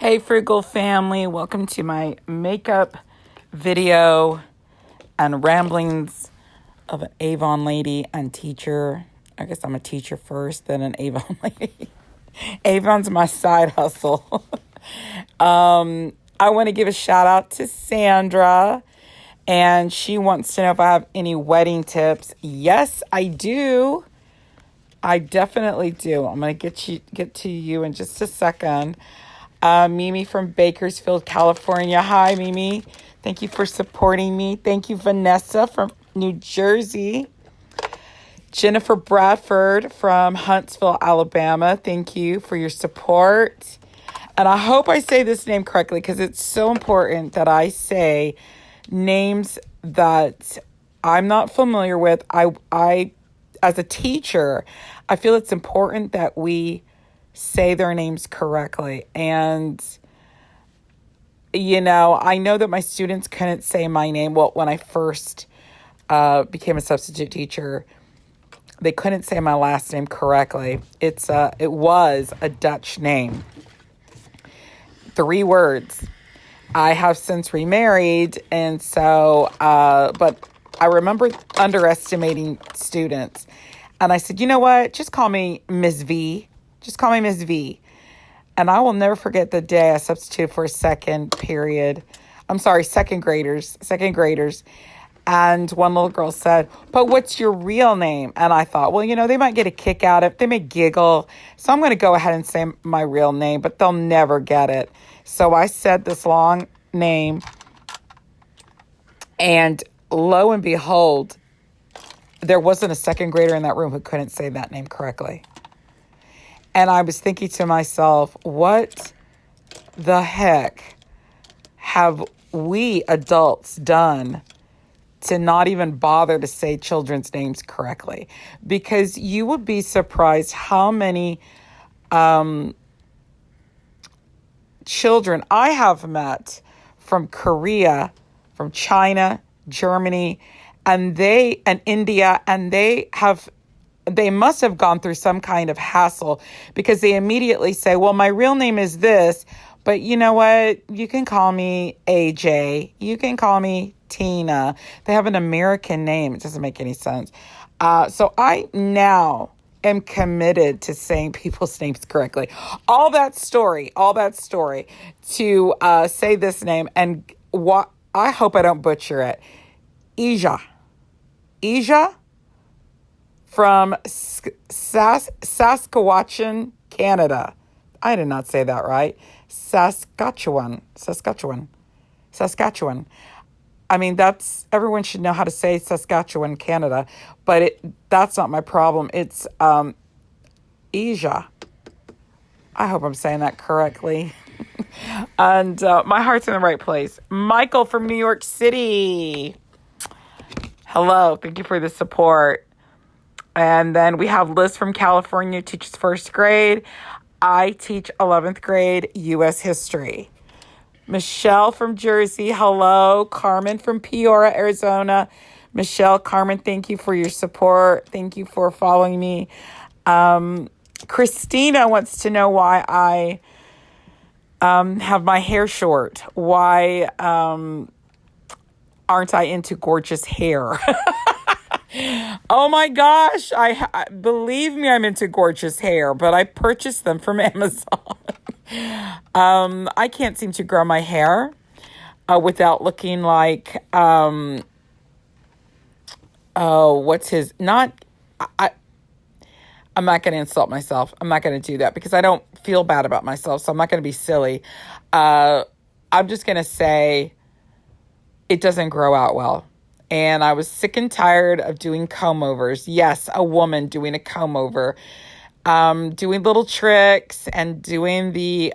Hey, Frugal family, welcome to my makeup video and ramblings of an Avon lady and teacher. I guess I'm a teacher first, then an Avon lady. Avon's my side hustle. I want to give a shout out to Sandra, and she wants to know if I have any wedding tips. Yes, I do. I definitely do. I'm going to get to you in just a second. Mimi from Bakersfield, California. Hi, Mimi. Thank you for supporting me. Thank you, Vanessa from New Jersey. Jennifer Bradford from Huntsville, Alabama. Thank you for your support. And I hope I say this name correctly because it's so important that I say names that I'm not familiar with. I, as a teacher, I feel it's important that we say their names correctly. And, I know that my students couldn't say my name. Well, when I first became a substitute teacher, they couldn't say my last name correctly. It was a Dutch name. 3 words. I have since remarried, and so, but I remember underestimating students. And I said, you know what? Just call me Ms. V. Just call me Ms. V. And I will never forget the day I substituted for a second graders. And one little girl said, but what's your real name? And I thought, well, they might get a kick out of it. They may giggle. So I'm going to go ahead and say my real name, but they'll never get it. So I said this long name. And lo and behold, there wasn't a second grader in that room who couldn't say that name correctly. And I was thinking to myself, what the heck have we adults done to not even bother to say children's names correctly? Because you would be surprised how many children I have met from Korea, from China, Germany, and India, and they must have gone through some kind of hassle because they immediately say, well, my real name is this, but you know what? You can call me AJ. You can call me Tina. They have an American name. It doesn't make any sense. So I now am committed to saying people's names correctly. All that story to say this name, and what I hope I don't butcher it. Ija from Saskatchewan, Canada. I did not say that right. Saskatchewan. I mean, everyone should know how to say Saskatchewan, Canada, but that's not my problem. It's Ija. I hope I'm saying that correctly. And my heart's in the right place. Michael from New York City. Hello. Thank you for the support. And then we have Liz from California, teaches 1st grade. I teach 11th grade U.S. history. Michelle from Jersey, hello. Carmen from Peoria, Arizona. Michelle, Carmen, thank you for your support. Thank you for following me. Christina wants to know why I have my hair short. Why aren't I into gorgeous hair? Oh my gosh, I believe me, I'm into gorgeous hair, but I purchased them from Amazon. I can't seem to grow my hair without looking like I'm not going to insult myself. I'm not going to do that because I don't feel bad about myself, so I'm not going to be silly. I'm just going to say it doesn't grow out well. And I was sick and tired of doing comb overs. Yes, a woman doing a comb over, doing little tricks and doing the,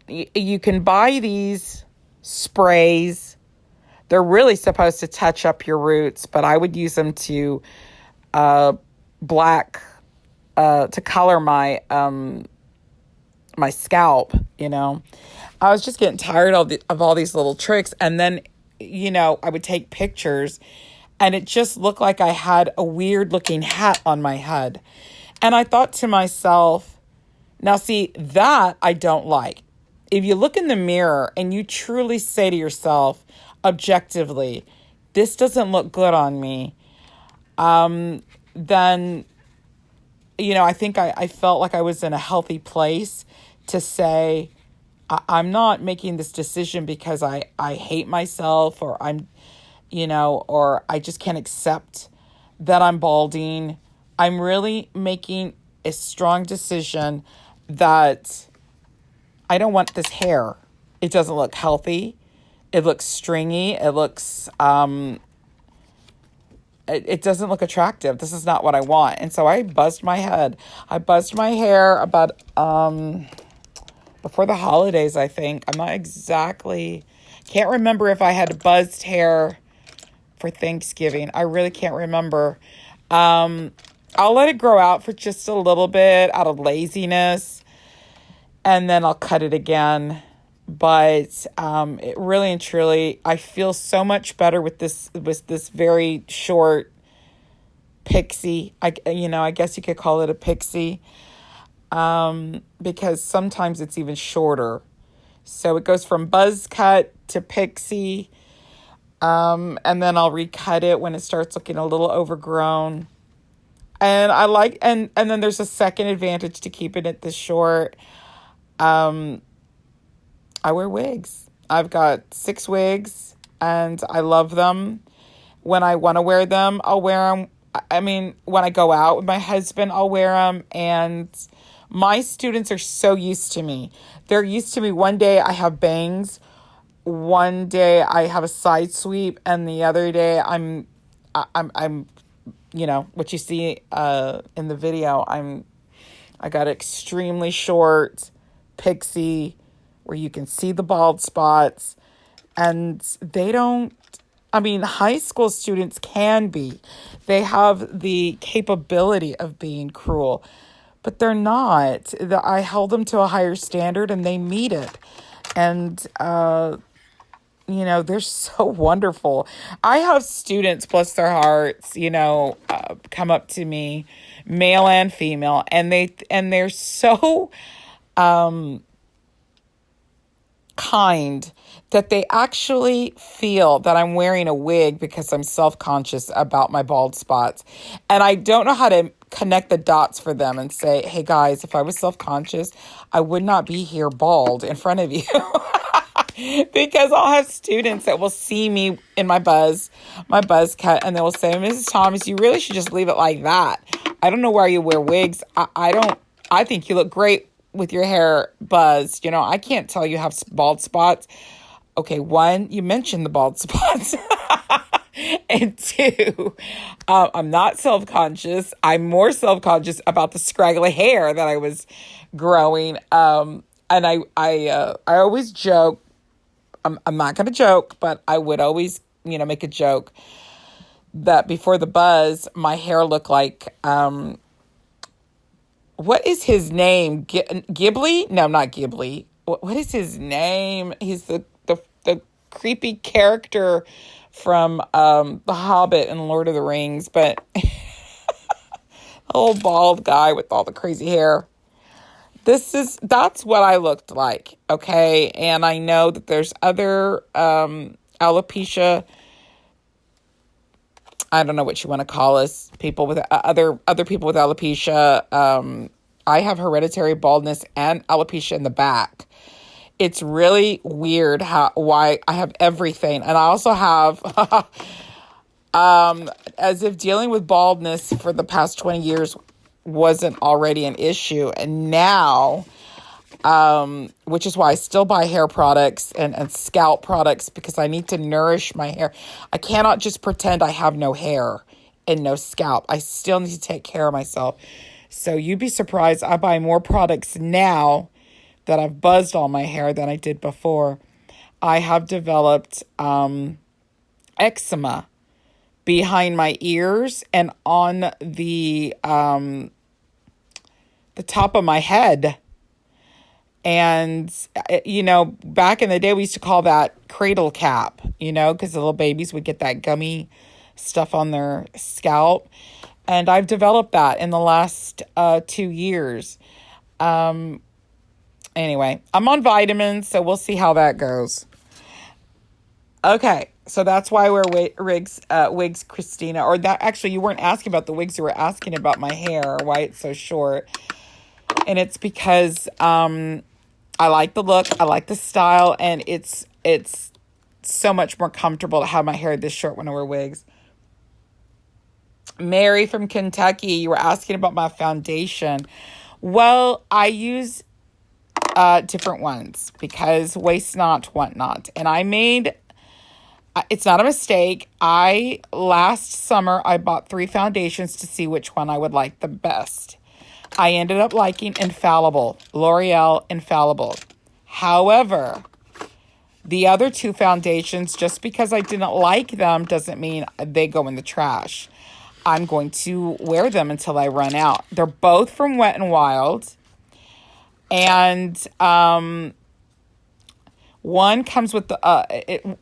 you can buy these sprays. They're really supposed to touch up your roots, but I would use them to, to color my, my scalp, I was just getting tired of all these little tricks. And then, I would take pictures and it just looked like I had a weird looking hat on my head. And I thought to myself, Now, see, that I don't like. If you look in the mirror and you truly say to yourself, objectively, this doesn't look good on me, then, I think I felt like I was in a healthy place to say, I'm not making this decision because I hate myself, or or I just can't accept that I'm balding. I'm really making a strong decision that I don't want this hair. It doesn't look healthy. It looks stringy. It doesn't look attractive. This is not what I want. And so I buzzed my head. I buzzed my hair about before the holidays, I think. I'm not exactly, can't remember if I had buzzed hair for Thanksgiving. I really can't remember. I'll let it grow out for just a little bit out of laziness, and then I'll cut it again. But it really and truly, I feel so much better with this very short pixie. I guess you could call it a pixie, because sometimes it's even shorter. So it goes from buzz cut to pixie, and then I'll recut it when it starts looking a little overgrown. And I like, and then there's a second advantage to keeping it this short. I wear wigs. I've got 6 wigs, and I love them. When I want to wear them, I'll wear them. I mean, when I go out with my husband, I'll wear them. And my students are so used to me. They're used to me. One day I have bangs. One day I have a side sweep, and the other day I'm what you see in the video, I got extremely short pixie where you can see the bald spots, and high school students can be. They have the capability of being cruel, but they're not. I held them to a higher standard, and they meet it. And, they're so wonderful. I have students, bless their hearts, come up to me, male and female, and they're so kind that they actually feel that I'm wearing a wig because I'm self-conscious about my bald spots. And I don't know how to connect the dots for them and say, hey guys, if I was self-conscious, I would not be here bald in front of you. Because I'll have students that will see me in my buzz cut, and they will say, Mrs. Thomas, you really should just leave it like that. I don't know why you wear wigs. I think you look great with your hair buzzed. I can't tell you have bald spots. Okay, 1, you mentioned the bald spots. And 2, I'm not self-conscious. I'm more self-conscious about the scraggly hair that I was growing. And I always joke. I'm not going to joke, but I would always, make a joke that before the buzz, my hair looked like, what is his name? Ghibli? No, not Ghibli. What is his name? He's the creepy character from The Hobbit and Lord of the Rings, but the old bald guy with all the crazy hair. That's what I looked like, okay? And I know that there's other alopecia, I don't know what you want to call us, people with other people with alopecia. I have hereditary baldness and alopecia in the back. It's really weird why I have everything. And I also have, as if dealing with baldness for the past 20 years wasn't already an issue. And now, which is why I still buy hair products and scalp products, because I need to nourish my hair. I cannot just pretend I have no hair and no scalp. I still need to take care of myself. So you'd be surprised. I buy more products now that I've buzzed all my hair than I did before. I have developed eczema behind my ears and on the top of my head. And, back in the day, we used to call that cradle cap, because the little babies would get that gummy stuff on their scalp. And I've developed that in the last 2 years. Anyway, I'm on vitamins, so we'll see how that goes. Okay, so that's why we're wigs, Christina. Or that actually, you weren't asking about the wigs; you were asking about my hair, why it's so short, and it's because I like the look, I like the style, and it's so much more comfortable to have my hair this short when I wear wigs. Mary from Kentucky, you were asking about my foundation. Well, I use different ones because waste not, want not. And I made, it's not a mistake. Last summer, I bought 3 foundations to see which one I would like the best. I ended up liking Infallible, L'Oreal Infallible. However, the other 2 foundations, just because I didn't like them doesn't mean they go in the trash. I'm going to wear them until I run out. They're both from Wet n Wild. And one comes with a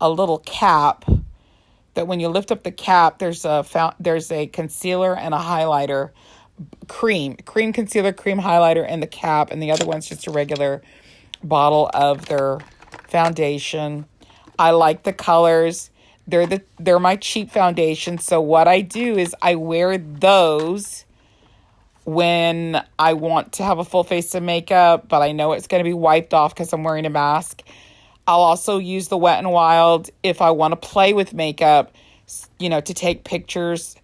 little cap that when you lift up the cap, there's a concealer and a highlighter, cream concealer, cream highlighter in the cap, and the other one's just a regular bottle of their foundation. I like the colors. They're my cheap foundation. So what I do is I wear those when I want to have a full face of makeup, but I know it's going to be wiped off because I'm wearing a mask. I'll also use the Wet n Wild if I want to play with makeup, to take pictures,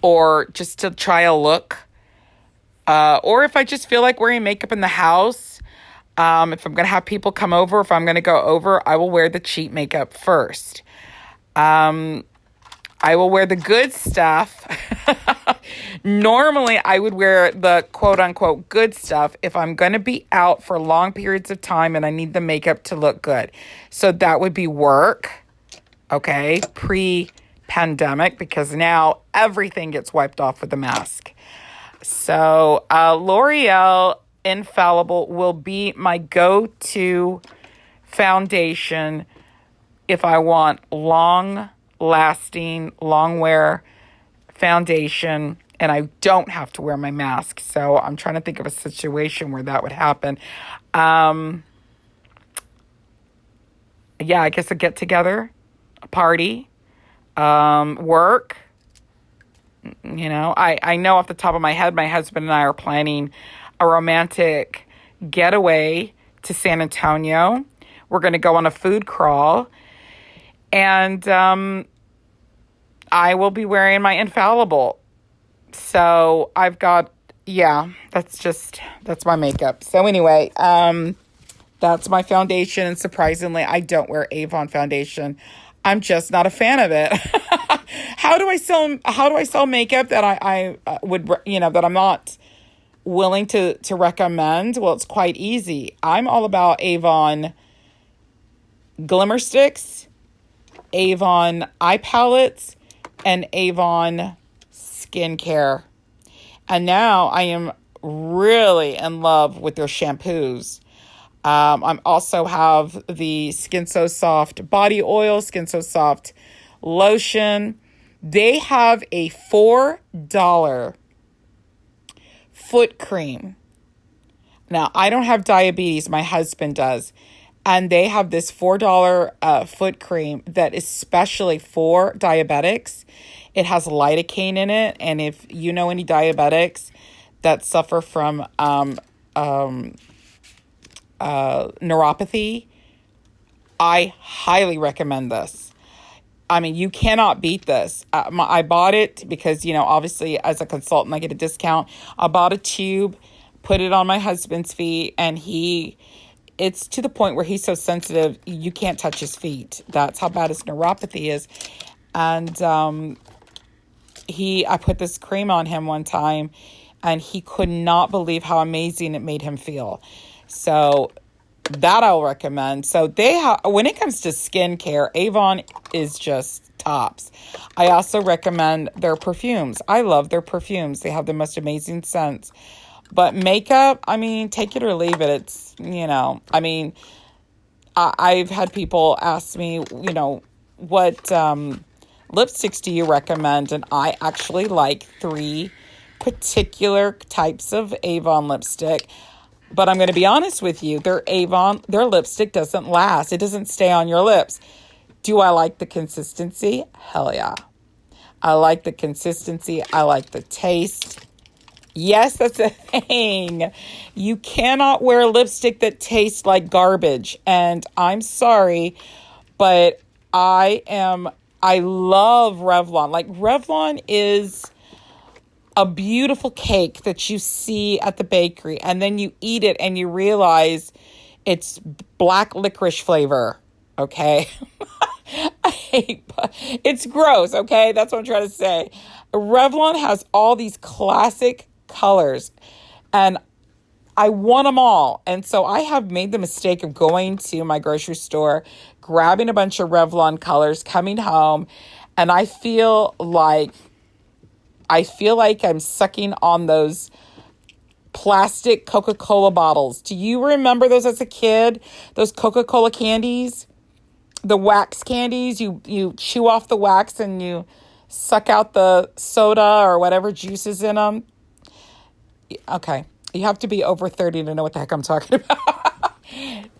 or just to try a look. Or if I just feel like wearing makeup in the house, if I'm going to have people come over, if I'm going to go over, I will wear the cheap makeup first. I will wear the good stuff. Normally, I would wear the quote-unquote good stuff if I'm going to be out for long periods of time and I need the makeup to look good. So that would be work, okay, pre-pandemic, because now everything gets wiped off with a mask. So L'Oreal Infallible will be my go-to foundation if I want long-lasting, long-wear foundation and I don't have to wear my mask. So I'm trying to think of a situation where that would happen. Yeah, I guess a get-together, a party, work. I know off the top of my head, my husband and I are planning a romantic getaway to San Antonio. We're going to go on a food crawl. And I will be wearing my Infallible. So I've got, that's my makeup. So anyway, that's my foundation. And surprisingly, I don't wear Avon foundation. I'm just not a fan of it. How do I sell makeup that I would, that I'm not willing to recommend? Well, it's quite easy. I'm all about Avon Glimmer Sticks, Avon eye palettes, and Avon skincare. And now I am really in love with their shampoos. I also have the Skin So Soft body oil, Skin So Soft lotion. They have a $4 foot cream. Now, I don't have diabetes. My husband does. And they have this $4 foot cream that is specially for diabetics. It has lidocaine in it. And if you know any diabetics that suffer from neuropathy, I highly recommend this. I mean, you cannot beat this. I bought it because, obviously as a consultant, I get a discount. I bought a tube, put it on my husband's feet, and it's to the point where he's so sensitive, you can't touch his feet. That's how bad his neuropathy is. And I put this cream on him one time, and he could not believe how amazing it made him feel. So that I'll recommend. So when it comes to skincare, Avon is just tops. I also recommend their perfumes. I love their perfumes. They have the most amazing scents. But makeup, I mean, take it or leave it. It's, I've had people ask me, what lipsticks do you recommend? And I actually like 3 particular types of Avon lipstick. But I'm going to be honest with you, their lipstick doesn't last. It doesn't stay on your lips. Do I like the consistency? Hell yeah. I like the consistency. I like the taste. Yes, that's a thing. You cannot wear lipstick that tastes like garbage. And I'm sorry, but I love Revlon. Like, Revlon is a beautiful cake that you see at the bakery, and then you eat it and you realize it's black licorice flavor. Okay. It's gross. Okay. That's what I'm trying to say. Revlon has all these classic colors, and I want them all. And so I have made the mistake of going to my grocery store, grabbing a bunch of Revlon colors, coming home, and I feel like I'm sucking on those plastic Coca-Cola bottles. Do you remember those as a kid? Those Coca-Cola candies? The wax candies? You chew off the wax and you suck out the soda or whatever juices in them. Okay. You have to be over 30 to know what the heck I'm talking about.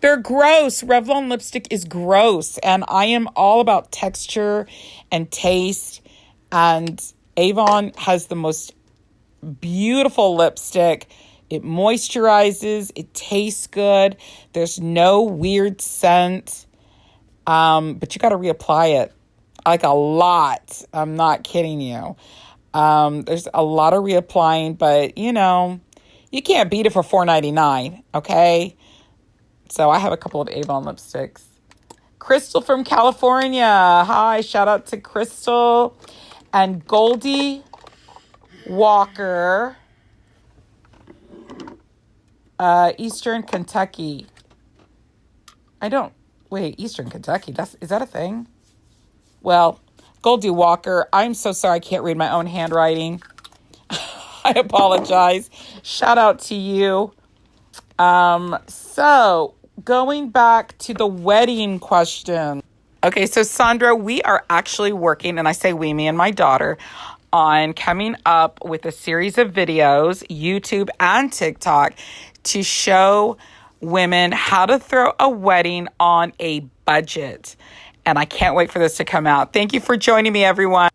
They're gross. Revlon lipstick is gross. And I am all about texture and taste. And Avon has the most beautiful lipstick. It moisturizes. It tastes good. There's no weird scent. But you got to reapply it. Like a lot. I'm not kidding you. There's a lot of reapplying, but you can't beat it for $4.99. Okay. So I have a couple of Avon lipsticks. Crystal from California. Hi. Shout out to Crystal. And Goldie Walker, Eastern Kentucky. Eastern Kentucky. Is that a thing? Well, Goldie Walker, I'm so sorry I can't read my own handwriting. I apologize. Shout out to you. So going back to the wedding question. Okay, so Sandra, we are actually working, and I say we, me and my daughter, on coming up with a series of videos, YouTube and TikTok, to show women how to throw a wedding on a budget. And I can't wait for this to come out. Thank you for joining me, everyone.